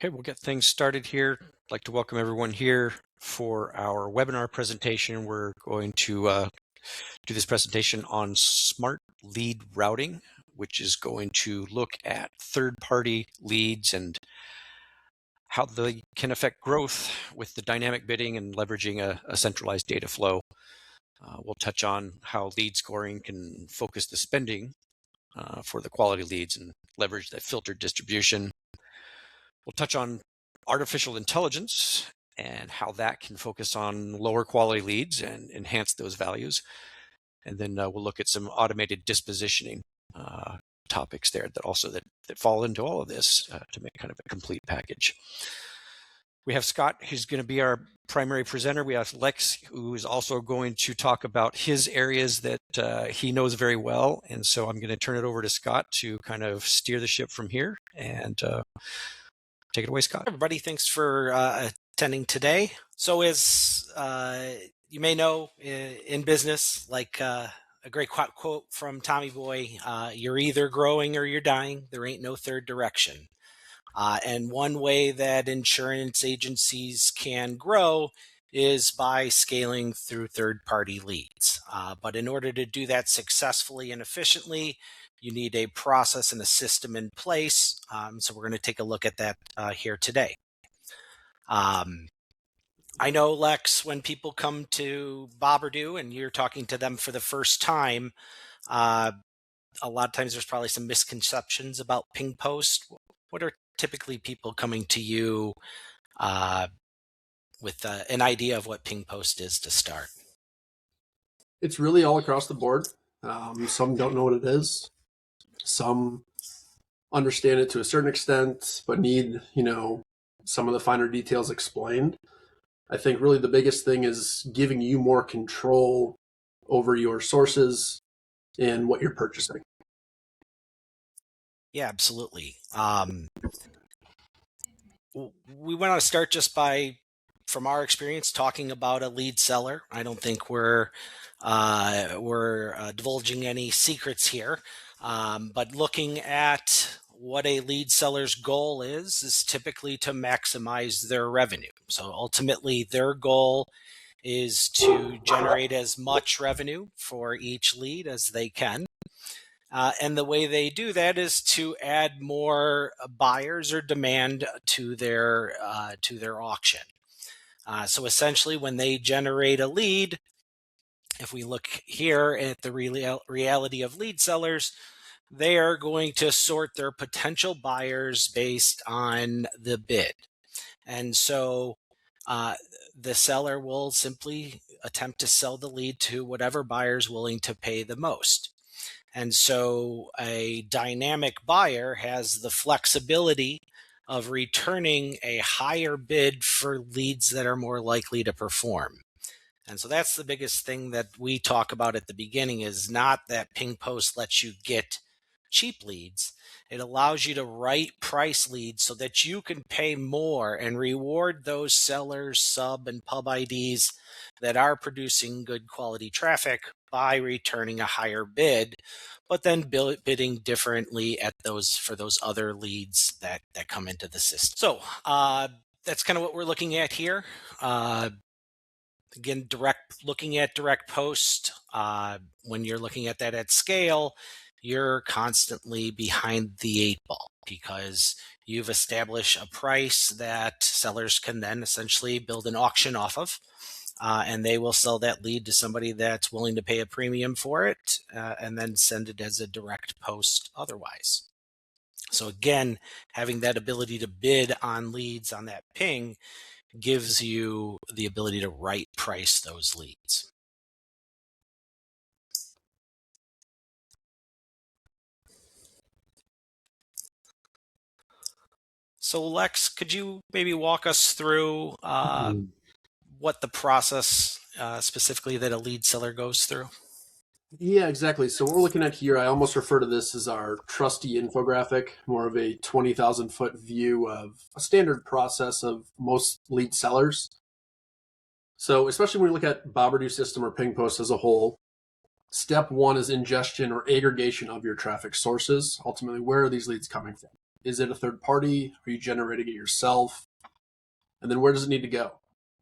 Okay, we'll get things started here. I'd like to welcome everyone here for our webinar presentation. We're going to do this presentation on smart lead routing, which is going to look at third-party leads and how they can affect growth with the dynamic bidding and leveraging a centralized data flow. We'll touch on how lead scoring can focus the spending for the quality leads and leverage that filtered distribution. We'll touch on artificial intelligence and how that can focus on lower quality leads and enhance those values. And then we'll look at some automated dispositioning topics there that fall into all of this to make kind of a complete package. We have Scott, who's going to be our primary presenter. We have Lex, who is also going to talk about his areas that he knows very well. And so I'm going to turn it over to Scott to kind of steer the ship from here and take it away, Scott. Everybody, thanks for attending today. So as you may know, in business, like a great quote from Tommy Boy, you're either growing or you're dying. There ain't no third direction. And one way that insurance agencies can grow is by scaling through third-party leads. But in order to do that successfully and efficiently, you need a process and a system in place. So we're going to take a look at that here today. I know, Lex, when people come to Boberdoo and you're talking to them for the first time, a lot of times there's probably some misconceptions about ping post. What are typically people coming to you with an idea of what ping post is to start? It's really all across the board. Some don't know what it is. Some understand it to a certain extent, but need, some of the finer details explained. I think really the biggest thing is giving you more control over your sources and what you're purchasing. Yeah, absolutely. We want to start just by, from our experience, talking about a lead seller. I don't think we're divulging any secrets here, but looking at what a lead seller's goal is typically to maximize their revenue. So ultimately, their goal is to generate as much revenue for each lead as they can. And the way they do that is to add more buyers or demand to their auction. So essentially, when they generate a lead, if we look here at the reality of lead sellers, they are going to sort their potential buyers based on the bid. And so the seller will simply attempt to sell the lead to whatever buyer is willing to pay the most. And so a dynamic buyer has the flexibility of returning a higher bid for leads that are more likely to perform. And so that's the biggest thing that we talk about at the beginning, is not that ping post lets you get cheap leads. It allows you to right price leads so that you can pay more and reward those sellers, sub and pub IDs that are producing good quality traffic by returning a higher bid, but then bidding differently at for those other leads that come into the system. So that's kind of what we're looking at here. Again, looking at direct post, when you're looking at that at scale, you're constantly behind the 8 ball because you've established a price that sellers can then essentially build an auction off of, and they will sell that lead to somebody that's willing to pay a premium for it, and then send it as a direct post otherwise. So again, having that ability to bid on leads on that ping gives you the ability to right price those leads. So Lex, could you maybe walk us through what the process specifically that a lead seller goes through? Yeah, exactly. So what we're looking at here, I almost refer to this as our trusty infographic, more of a 20,000 foot view of a standard process of most lead sellers. So especially when we look at Boberdoo system or ping post as a whole, step one is ingestion or aggregation of your traffic sources. Ultimately, where are these leads coming from? Is it a third party? Are you generating it yourself? And then where does it need to go?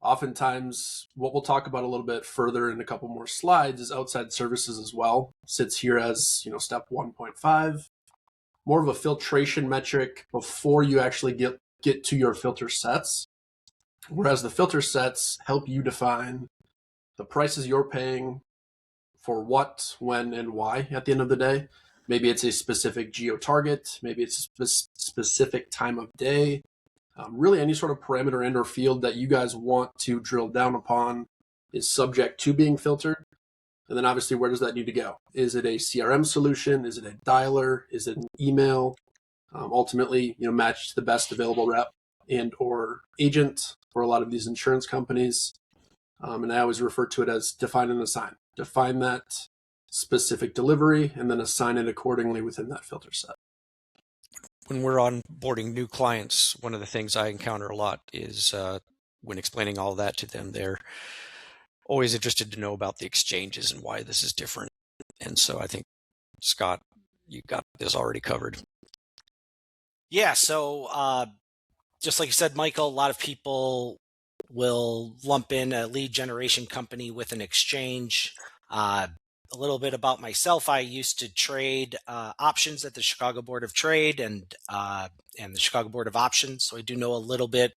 Oftentimes, what we'll talk about a little bit further in a couple more slides is outside services as well. Sits here as, step 1.5, more of a filtration metric before you actually get to your filter sets. Whereas the filter sets help you define the prices you're paying for what, when, and why at the end of the day. Maybe it's a specific geo target. Maybe it's a specific time of day. Really any sort of parameter and or field that you guys want to drill down upon is subject to being filtered. And then obviously, where does that need to go? Is it a CRM solution? Is it a dialer? Is it an email? Ultimately, match the best available rep and or agent for a lot of these insurance companies. And I always refer to it as define and assign. Define that specific delivery and then assign it accordingly within that filter set. When we're onboarding new clients, one of the things I encounter a lot is when explaining all that to them, they're always interested to know about the exchanges and why this is different. And so I think, Scott, you got this already covered. Yeah, so just like you said, Michael, a lot of people will lump in a lead generation company with an exchange. A little bit about myself. I used to trade options at the Chicago Board of Trade and the Chicago Board of Options. So I do know a little bit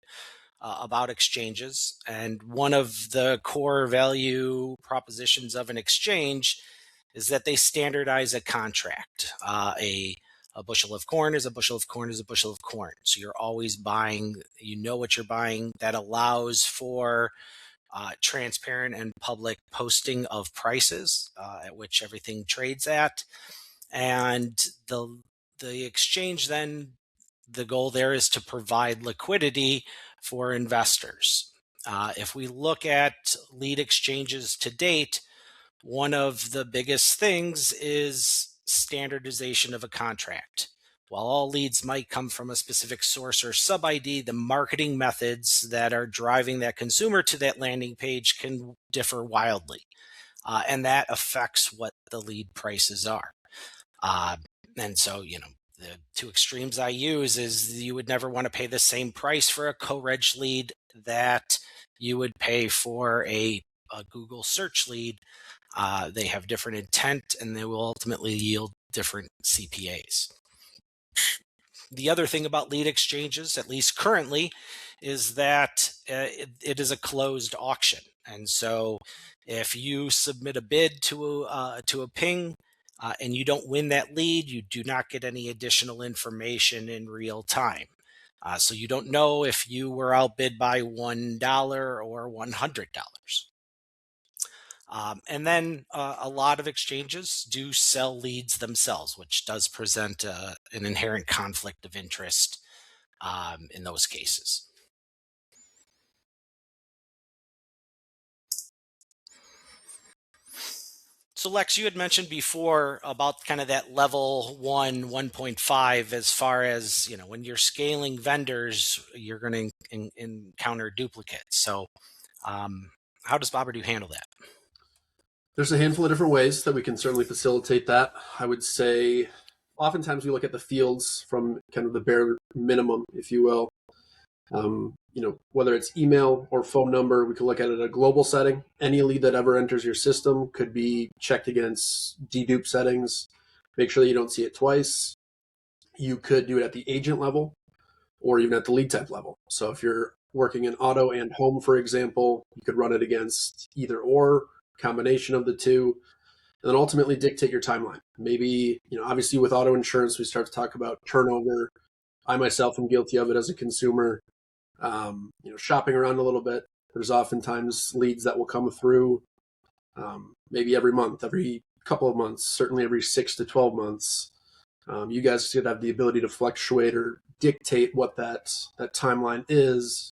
about exchanges. And one of the core value propositions of an exchange is that they standardize a contract. A bushel of corn is a bushel of corn is a bushel of corn. So you're always buying, what you're buying. That allows for transparent and public posting of prices at which everything trades at. And the exchange then, the goal there is to provide liquidity for investors. If we look at lead exchanges to date, one of the biggest things is standardization of a contract. While all leads might come from a specific source or sub-ID, the marketing methods that are driving that consumer to that landing page can differ wildly. And that affects what the lead prices are. And so, the two extremes I use is you would never want to pay the same price for a co-reg lead that you would pay for a Google search lead. They have different intent and they will ultimately yield different CPAs. The other thing about lead exchanges, at least currently, is that it is a closed auction. And so if you submit a bid to a ping and you don't win that lead, you do not get any additional information in real time. So you don't know if you were outbid by $1 or $100. And then a lot of exchanges do sell leads themselves, which does present an inherent conflict of interest in those cases. So Lex, you had mentioned before about kind of that level 1.5, as far as, when you're scaling vendors, you're going to encounter duplicates. So how does boberdoo handle that? There's a handful of different ways that we can certainly facilitate that. I would say oftentimes we look at the fields from kind of the bare minimum, if you will. Whether it's email or phone number, we could look at it at a global setting. Any lead that ever enters your system could be checked against dedupe settings. Make sure that you don't see it twice. You could do it at the agent level or even at the lead type level. So if you're working in auto and home, for example, you could run it against either or, combination of the two, and then ultimately dictate your timeline. Maybe, obviously with auto insurance, we start to talk about turnover. I myself am guilty of it as a consumer. Shopping around a little bit. There's oftentimes leads that will come through maybe every month, every couple of months, certainly every 6 to 12 months. You guys should have the ability to fluctuate or dictate what that timeline is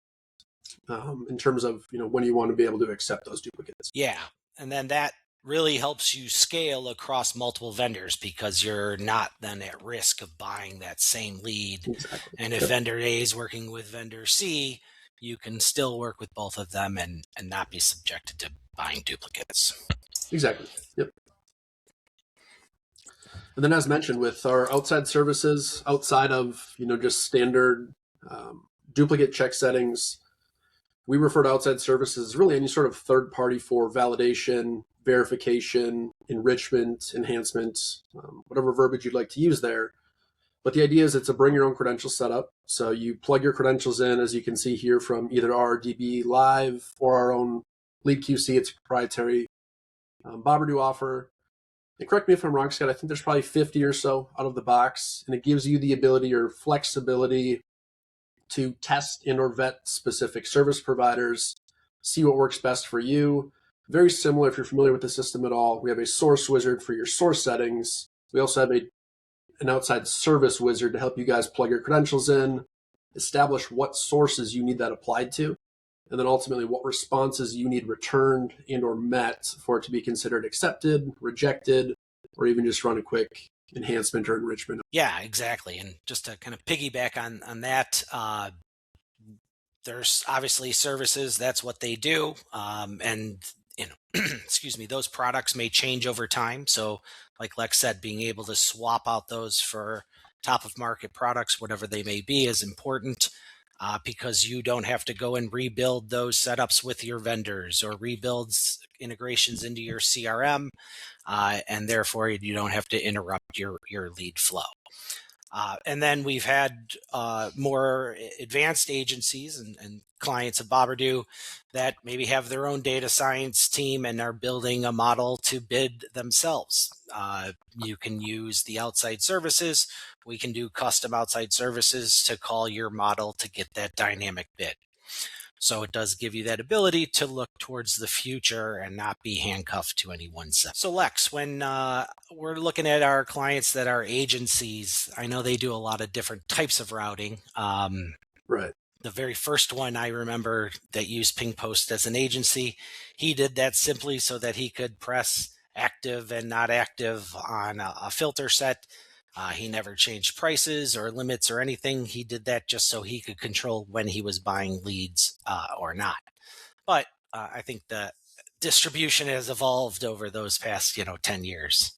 in terms of when you want to be able to accept those duplicates. Yeah, and then that really helps you scale across multiple vendors because you're not then at risk of buying that same lead. Exactly. And if vendor A is working with vendor C, you can still work with both of them and not be subjected to buying duplicates. Exactly. Yep. And then, as mentioned, with our outside services, outside of just standard duplicate check settings, we refer to outside services as really any sort of third party for validation, verification, enrichment, enhancement, whatever verbiage you'd like to use there. But the idea is it's a bring your own credentials setup. So you plug your credentials in, as you can see here, from either our DB Live or our own Lead QC. It's a proprietary boberdoo offer. And correct me if I'm wrong, Scott, I think there's probably 50 or so out of the box, and it gives you the ability or flexibility to test and or vet specific service providers, see what works best for you. Very similar, if you're familiar with the system at all, we have a source wizard for your source settings. We also have an outside service wizard to help you guys plug your credentials in, establish what sources you need that applied to, and then ultimately what responses you need returned and or met for it to be considered accepted, rejected, or even just run a quick enhancement or enrichment. Yeah, exactly. And just to kind of piggyback on that, there's obviously services, that's what they do. And excuse me, those products may change over time. So like Lex said, being able to swap out those for top of market products, whatever they may be, is important. Because you don't have to go and rebuild those setups with your vendors or rebuild integrations into your CRM, and therefore you don't have to interrupt your lead flow. And then we've had more advanced agencies and clients of Boberdoo that maybe have their own data science team and are building a model to bid themselves. You can use the outside services. We can do custom outside services to call your model to get that dynamic bid. So it does give you that ability to look towards the future and not be handcuffed to any one set. So Lex, when we're looking at our clients that are agencies, I know they do a lot of different types of routing. Right. The very first one I remember that used Ping Post as an agency, he did that simply so that he could press active and not active on a filter set. He never changed prices or limits or anything. He did that just so he could control when he was buying leads or not. But I think the distribution has evolved over those past 10 years.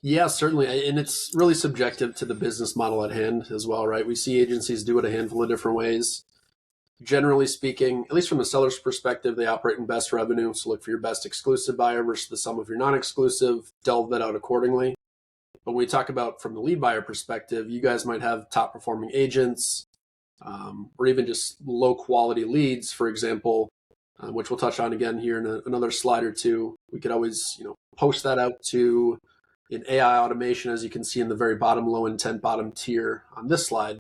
Yeah, certainly. And it's really subjective to the business model at hand as well, right? We see agencies do it a handful of different ways. Generally speaking, at least from the seller's perspective, they operate in best revenue. So look for your best exclusive buyer versus the sum of your non-exclusive, delve that out accordingly. But when we talk about from the lead buyer perspective, you guys might have top performing agents or even just low quality leads, for example, which we'll touch on again here in another slide or two. We could always post that out to an AI automation, as you can see in the very bottom low intent bottom tier on this slide,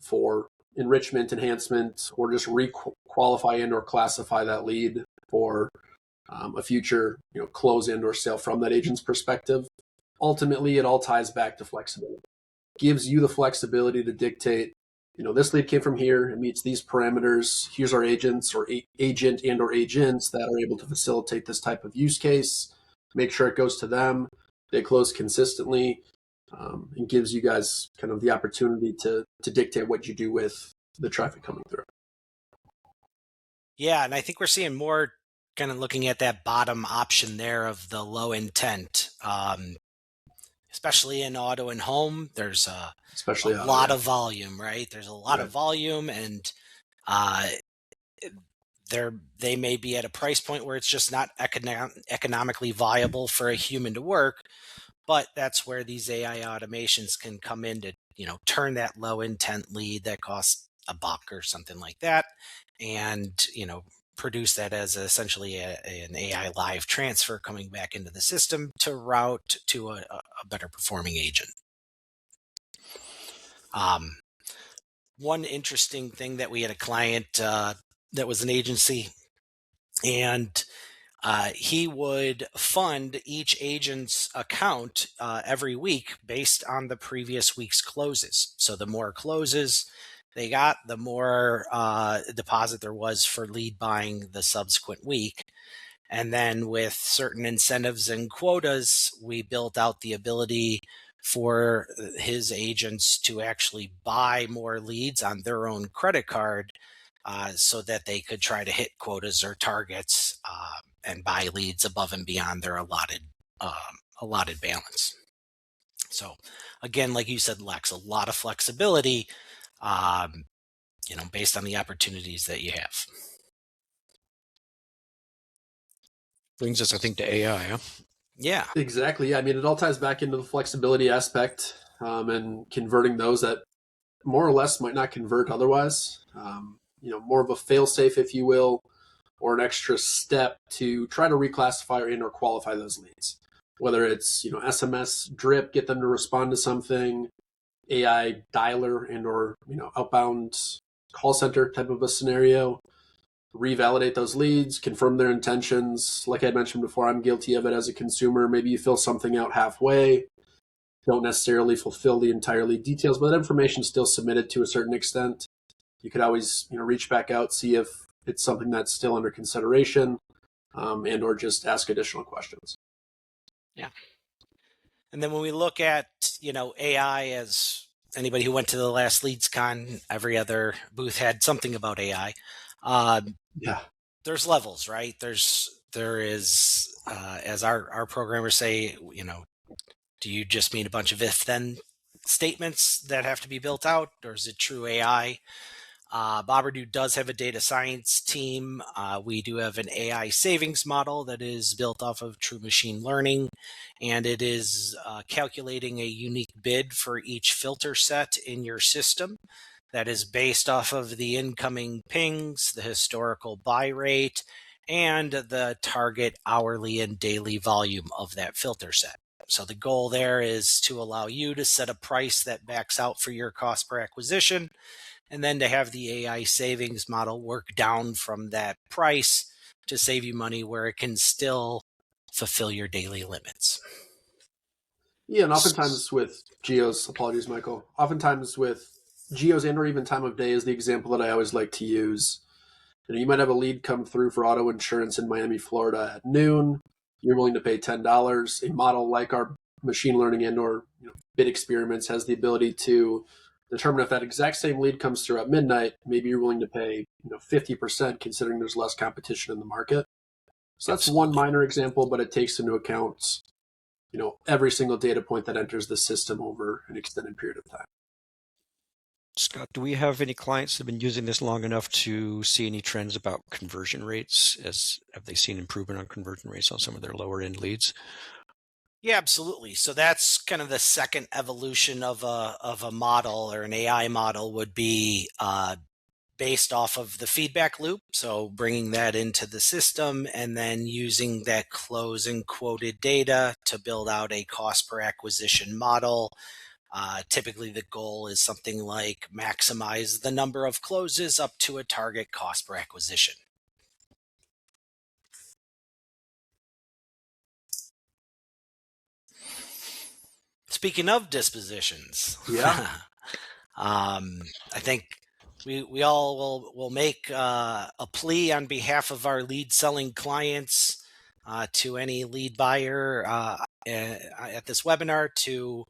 for enrichment, enhancement, or just re-qualify and or classify that lead for a future close and or sale from that agent's perspective. Ultimately, it all ties back to flexibility. Gives you the flexibility to dictate, this lead came from here, it meets these parameters. Here's our agents or agent and or agents that are able to facilitate this type of use case. Make sure it goes to them. They close consistently, and gives you guys kind of the opportunity to dictate what you do with the traffic coming through. Yeah, and I think we're seeing more kind of looking at that bottom option there of the low intent. Especially in auto and home, there's a lot of volume, right? There's a lot of volume, and they may be at a price point where it's just not economically viable for a human to work. But that's where these AI automations can come in to turn that low intent lead that costs $1 or something like that, and produce that as essentially an AI live transfer coming back into the system to route to a better performing agent. One interesting thing that we had a client that was an agency, and he would fund each agent's account every week based on the previous week's closes. So the more closes they got, the more deposit there was for lead buying the subsequent week. And then with certain incentives and quotas, we built out the ability for his agents to actually buy more leads on their own credit card so that they could try to hit quotas or targets and buy leads above and beyond their allotted allotted balance. So again, like you said, Lex, a lot of flexibility, based on the opportunities that you have. Brings us, I think, to AI. Huh? Yeah. Exactly. Yeah. I mean, it all ties back into the flexibility aspect, and converting those that more or less might not convert otherwise. More of a fail safe, if you will, or an extra step to try to reclassify and or qualify those leads. Whether it's SMS drip, get them to respond to something, AI dialer and or outbound call center type of a scenario. Revalidate those leads, confirm their intentions. Like I mentioned before, I'm guilty of it as a consumer. Maybe you fill something out halfway, don't necessarily fulfill the entire lead details, but that information is still submitted to a certain extent. You could always reach back out, see if it's something that's still under consideration, and or just ask additional questions. Yeah. And then when we look at, AI, as anybody who went to the last LeadsCon, every other booth had something about AI. Yeah. There's levels, right? There is, as our programmers say, do you just mean a bunch of if-then statements that have to be built out, or is it true AI? Boberdoo does have a data science team. We do have an AI savings model that is built off of true machine learning, and it is calculating a unique bid for each filter set in your system that is based off of the incoming pings, the historical buy rate, and the target hourly and daily volume of that filter set. So the goal there is to allow you to set a price that backs out for your cost per acquisition, and then to have the AI savings model work down from that price to save you money where it can still fulfill your daily limits. Yeah, and oftentimes with geos, apologies, Michael, oftentimes with geos and or even time of day is the example that I always like to use. You might have a lead come through for auto insurance in Miami, Florida at noon. You're willing to pay $10. A model like our machine learning and or bid experiments has the ability to determine if that exact same lead comes through at midnight. Maybe you're willing to pay 50%, considering there's less competition in the market. So that's Absolutely. one minor example, but it takes into account every single data point that enters the system over an extended period of time. Scott, do we have any clients that have been using this long enough to see any trends about conversion rates? Have they seen improvement on conversion rates on some of their lower end leads? Yeah, absolutely. So that's kind of the second evolution of a model, or an AI model would be based off of the feedback loop. So bringing that into the system and then using that close and quoted data to build out a cost per acquisition model. Typically, the goal is something like maximize the number of closes up to a target cost per acquisition. Speaking of dispositions, Yeah. I think we all will make a plea on behalf of our lead selling clients to any lead buyer at this webinar to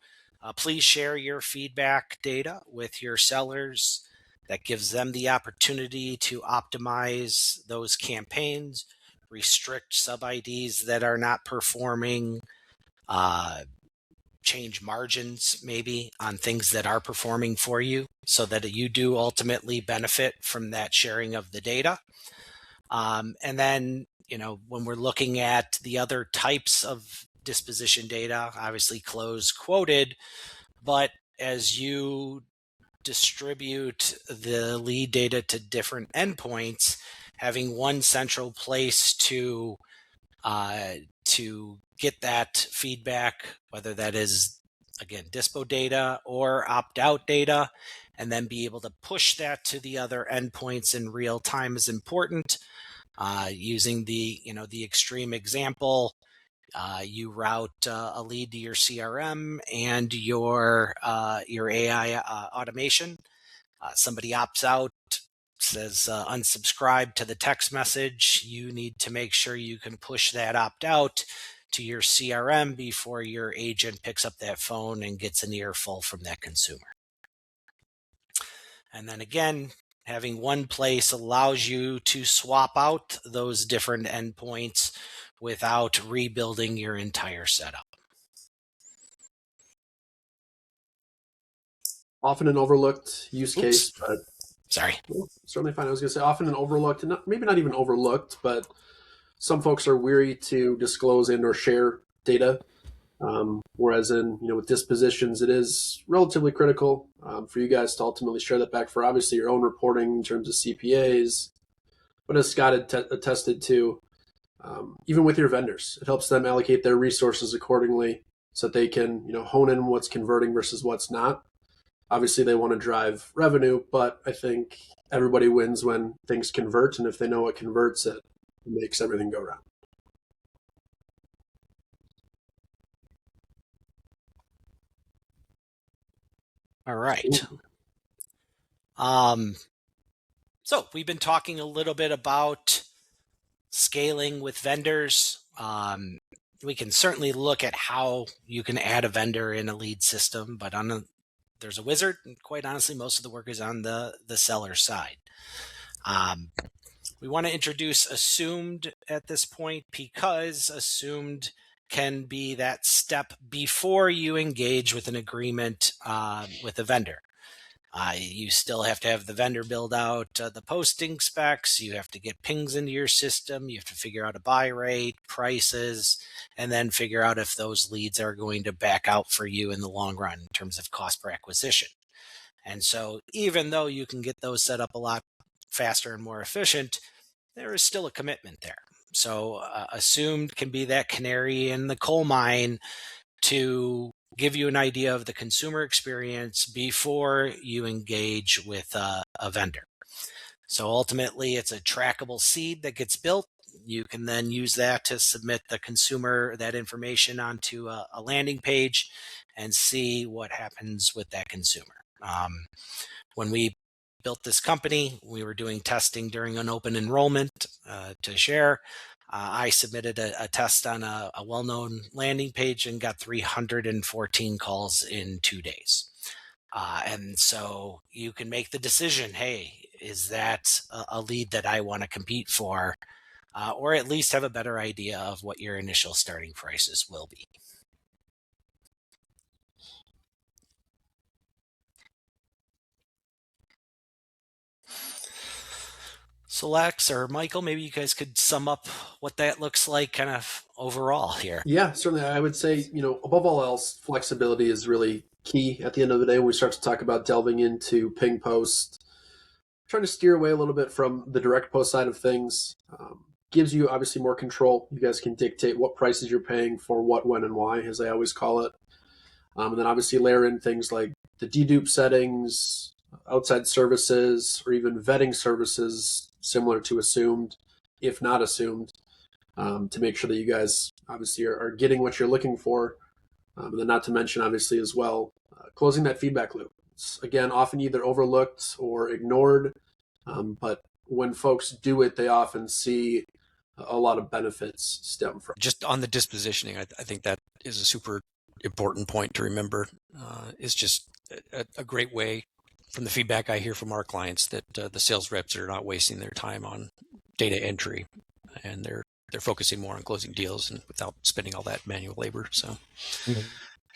please share your feedback data with your sellers. That gives them the opportunity to optimize those campaigns, restrict sub IDs that are not performing, change margins maybe on things that are performing for you, so that you do ultimately benefit from that sharing of the data. And then, when we're looking at the other types of disposition data, obviously close quoted, but as you distribute the lead data to different endpoints, having one central place to get that feedback, whether that is, again, dispo data or opt-out data, and then be able to push that to the other endpoints in real time is important. Using the extreme example, you route a lead to your CRM and your AI automation. Somebody opts out, says unsubscribe to the text message. You need to make sure you can push that opt out to your CRM before your agent picks up that phone and gets an earful from that consumer. And then again, having one place allows you to swap out those different endpoints without rebuilding your entire setup. often an overlooked use case, but Sorry. well, certainly fine. I was going to say often an overlooked, and maybe not even overlooked, but some folks are weary to disclose and or share data. Whereas with dispositions, it is relatively critical for you guys to ultimately share that back for obviously your own reporting in terms of CPAs. But as Scott had attested to, even with your vendors, it helps them allocate their resources accordingly so that they can hone in what's converting versus what's not. Obviously, they want to drive revenue, but I think everybody wins when things convert, and if they know what converts, it makes everything go round. All right. So we've been talking a little bit about scaling with vendors. We can certainly look at how you can add a vendor in a lead system, but there's a wizard, and quite honestly, most of the work is on the seller side. We want to introduce assumed at this point because assumed can be that step before you engage with an agreement with a vendor. You still have to have the vendor build out the posting specs. You have to get pings into your system. You have to figure out a buy rate, prices, and then figure out if those leads are going to back out for you in the long run in terms of cost per acquisition. And so even though you can get those set up a lot faster and more efficient, there is still a commitment there. So assumed can be that canary in the coal mine to give you an idea of the consumer experience before you engage with a vendor. So ultimately, it's a trackable seed that gets built. You can then use that to submit the consumer that information onto a landing page and see what happens with that consumer. When we built this company, we were doing testing during an open enrollment to share. I submitted a test on a well-known landing page and got 314 calls in 2 days. And so you can make the decision, hey, is that a lead that I want to compete for? Or at least have a better idea of what your initial starting prices will be. So Lex or Michael, maybe you guys could sum up what that looks like kind of overall here. Yeah, certainly. I would say, above all else, flexibility is really key at the end of the day when we start to talk about delving into ping post, trying to steer away a little bit from the direct post side of things. Gives you obviously more control. You guys can dictate what prices you're paying for what, when, and why, as I always call it. And then obviously layer in things like the dedupe settings, outside services, or even vetting services similar to assumed, if not assumed, to make sure that you guys obviously are getting what you're looking for. And then not to mention, obviously, as well, closing that feedback loop. It's, again, often either overlooked or ignored. But when folks do it, they often see a lot of benefits stem from. Just on the dispositioning, I think that is a super important point to remember. It's just a great way, from the feedback I hear from our clients, that the sales reps are not wasting their time on data entry, and they're focusing more on closing deals and without spending all that manual labor. So I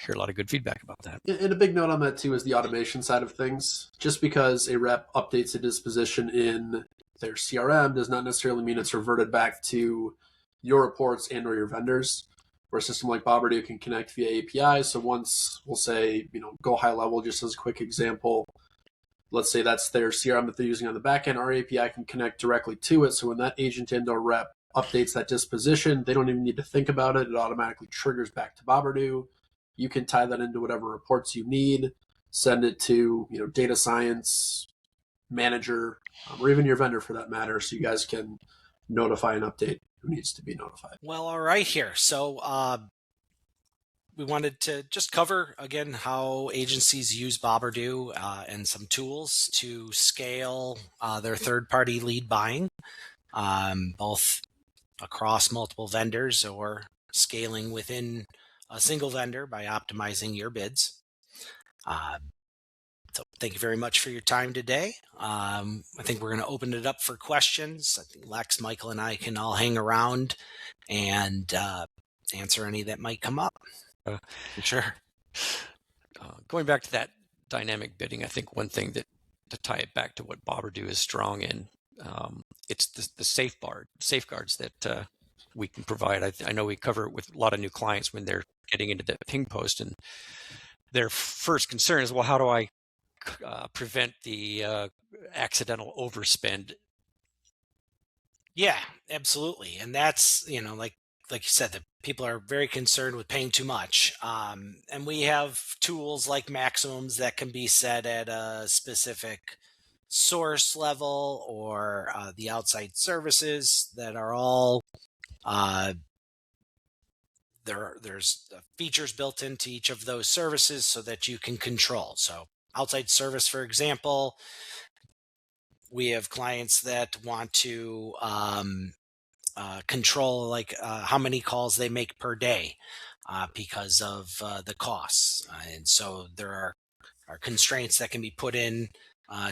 hear a lot of good feedback about that. And a big note on that too is the automation side of things. Just because a rep updates a disposition in their CRM does not necessarily mean it's reverted back to your reports and or your vendors. Where a system like boberdoo can connect via API. So once we'll say, go high level, just as a quick example, let's say that's their CRM that they're using on the back end, our API can connect directly to it. So when that agent and or rep updates that disposition, they don't even need to think about it. It automatically triggers back to boberdoo. You can tie that into whatever reports you need, send it to data science manager, or even your vendor for that matter, so you guys can notify and update who needs to be notified. Well, all right here. So we wanted to just cover again how agencies use boberdoo and some tools to scale their third-party lead buying, both across multiple vendors or scaling within a single vendor by optimizing your bids. So thank you very much for your time today. I think we're going to open it up for questions. I think Lex, Michael, and I can all hang around and answer any that might come up. Sure. Going back to that dynamic bidding, I think one thing that to tie it back to what Boberdoo is strong in, it's the safeguards that we can provide. I know we cover it with a lot of new clients when they're getting into the ping post, and their first concern is, well, how do I prevent the accidental overspend? Yeah, absolutely. And that's, like you said, that people are very concerned with paying too much. And we have tools like maximums that can be set at a specific source level, or the outside services that are all there's features built into each of those services so that you can control. So outside service, for example, we have clients that want to control how many calls they make per day because of the costs. And so there are constraints that can be put in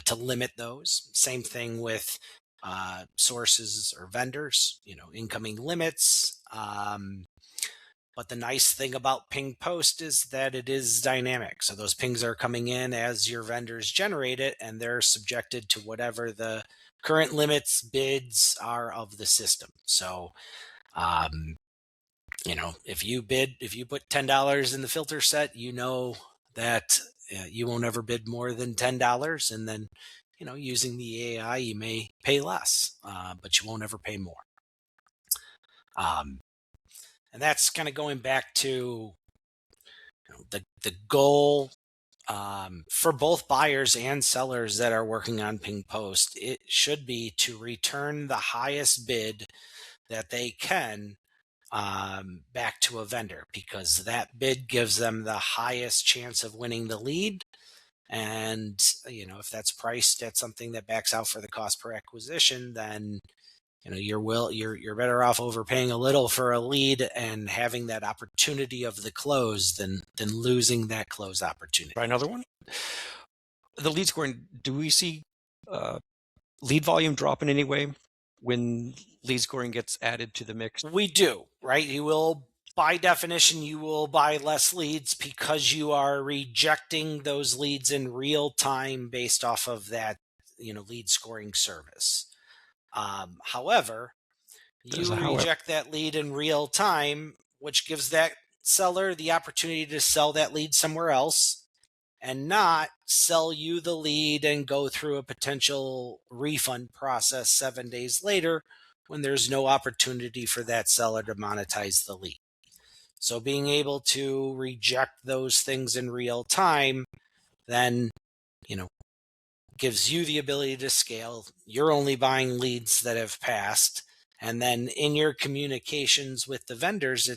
to limit those. Same thing with sources or vendors, incoming limits. But the nice thing about ping post is that it is dynamic. So those pings are coming in as your vendors generate it, and they're subjected to whatever the current limits bids are of the system. So, if you put $10 in the filter set, that you won't ever bid more than $10. And then, using the AI, you may pay less, but you won't ever pay more. And that's kind of going back to the goal for both buyers and sellers that are working on ping post. It should be to return the highest bid that they can back to a vendor, because that bid gives them the highest chance of winning the lead. And if that's priced at something that backs out for the cost per acquisition, then you're better off overpaying a little for a lead and having that opportunity of the close than losing that close opportunity. Try another one. The lead scoring, do we see lead volume drop in any way when lead scoring gets added to the mix? We do, right? By definition, you will buy less leads because you are rejecting those leads in real time based off of that, lead scoring service. However, you reject that lead in real time, which gives that seller the opportunity to sell that lead somewhere else and not sell you the lead and go through a potential refund process 7 days later when there's no opportunity for that seller to monetize the lead. So being able to reject those things in real time then, gives you the ability to scale. You're only buying leads that have passed. And then in your communications with the vendors,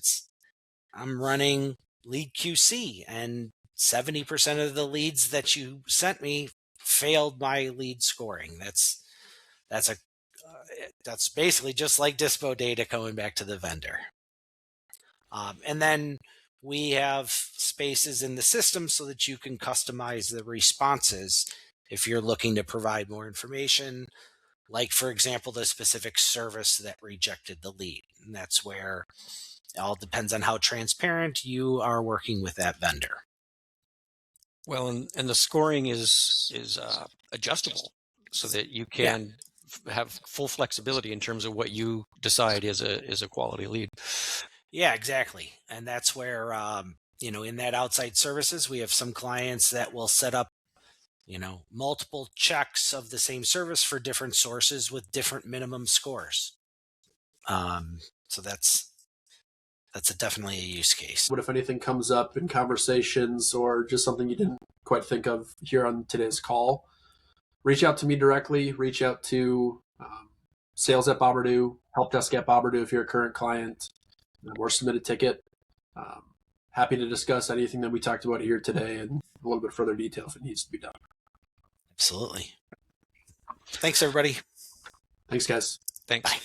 I'm running lead QC, and 70% of the leads that you sent me failed my lead scoring. That's basically just like dispo data going back to the vendor. And then we have spaces in the system so that you can customize the responses if you're looking to provide more information, like, for example, the specific service that rejected the lead. And that's where it all depends on how transparent you are working with that vendor. Well, and the scoring is adjustable so that you can have full flexibility in terms of what you decide is a quality lead. Yeah, exactly. And that's where, in that outside services, we have some clients that will set up multiple checks of the same service for different sources with different minimum scores. So that's definitely a use case. What if anything comes up in conversations or just something you didn't quite think of here on today's call? Reach out to me directly. Reach out to sales at Boberdoo, help desk at Boberdoo if you're a current client, or submit a ticket. Happy to discuss anything that we talked about here today in a little bit further detail if it needs to be done. Absolutely. Thanks, everybody. Thanks, guys. Thanks. Bye.